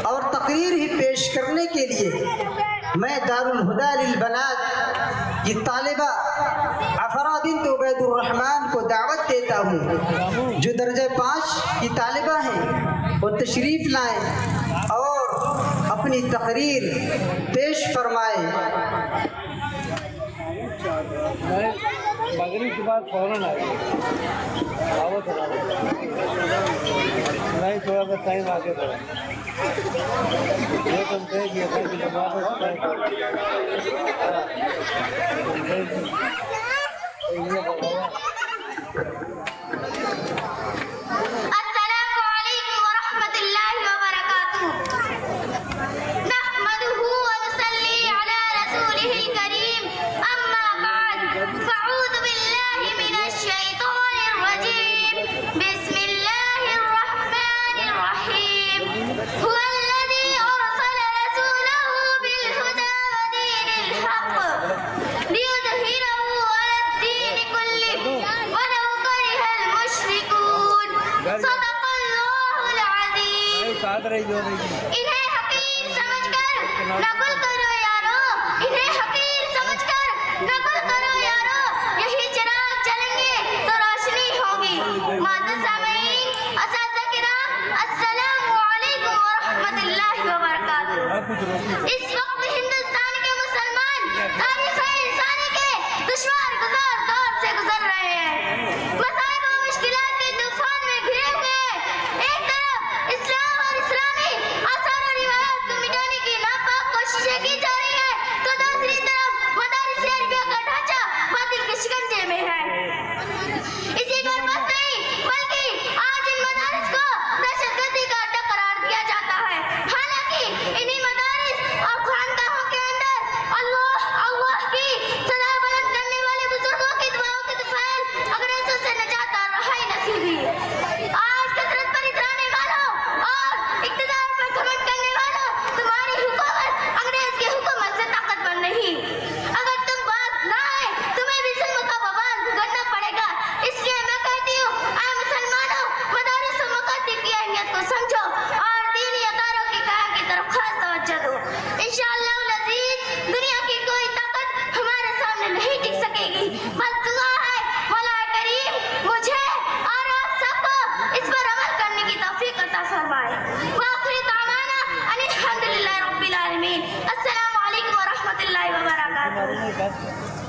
اور تقریر ہی پیش کرنے کے لیے میں دارالہدیٰ للبنات کی طالبہ عفرا بنت عبید الرحمن کو دعوت دیتا ہوں، جو درجہ 5 کی طالبہ ہیں، وہ تشریف لائیں اور اپنی تقریر پیش فرمائیں۔ مغرب کے بعد فوراً آ گئی دعوت نہیں، تھوڑا سا ٹائم آگے بڑھا یہ تم کہہ دیا تھا کہ السلام علیکم ورحمۃ اللہ وبرکاتہ۔ نحمده ونصلي على رسوله الكريم، اما بعد فاعوذ باللہ من الشیطان الرجیم، بسم اللہ الرحمن الرحیم۔ هو الذی ارسل رسوله بالهدى ودین الحق لیظہرہ علی الدین کلہ ولو کرہ المشرکون۔ صدق اللہ العظیم۔ انہیں حقیر سمجھ کر نقل کرو یارو، انہیں حقیر سمجھ کر نقل کرو یارو، یہی چراغ جلیں گے تو روشنی ہوگی۔ معزز سامعین، اساتذہ کرام، السلام علیکم ورحمۃ اللہ وبرکاتہ۔ اس وقت ہندوستان کے مسلمان تاریخ انسانی کے دشوار گزار دور سے گزر رہے ہیں، مصائب و مشکلات کے طوفان میں گھرے ہوئے ہیں۔ ایک طرف اسلام اور اسلامی آثار و روایات کو مٹانے کی ناپاک کوششیں کی جا رہی ہیں، تو دوسری طرف مدارس عربیہ کا ڈھانچہ باطل کے شکنجے میں ہے۔ اسی پر بس نہیں بلکہ آج ان مدارس کو دہشت گردی کا اڈہ قرار دیا جاتا ہے، حالانکہ انہی مدارس اور خانقاہوں کے اندر اللہ کی صدا بلند کرنے والے بزرگوں کی دعاؤں کے طفیل انگریزوں سے نجات اور رہائی نصیب ہوئی۔ آج کثرت پر اترانے والوں اور اقتدار پر گھمنڈ کرنے والوں، تمہاری حکومت انگریز کی حکومت سے طاقتور نہیں۔ اگر تم باز نہ آئے تمہیں بھی ظلم کا وبال بھگتنا پڑے گا۔ اس لیے میں کہتی ہوں، اے مسلمانوں، مدارس و مکاتب کی اہمیت کو سمجھو اور دینی اداروں کی قیام کی طرف خاص توجہ دو۔ انشاءاللہ العزیز دنیا کی کوئی طاقت ہمارے سامنے نہیں ٹک سکے گی۔ بس دعا ہے مولا کریم مجھے اور آپ سب کو اس پر عمل کرنے کی توفیق عطا فرمائے۔ وآخر دعوانا ان الحمدللہ رب العالمین۔ السلام علیکم ورحمۃ اللہ وبرکاتہ۔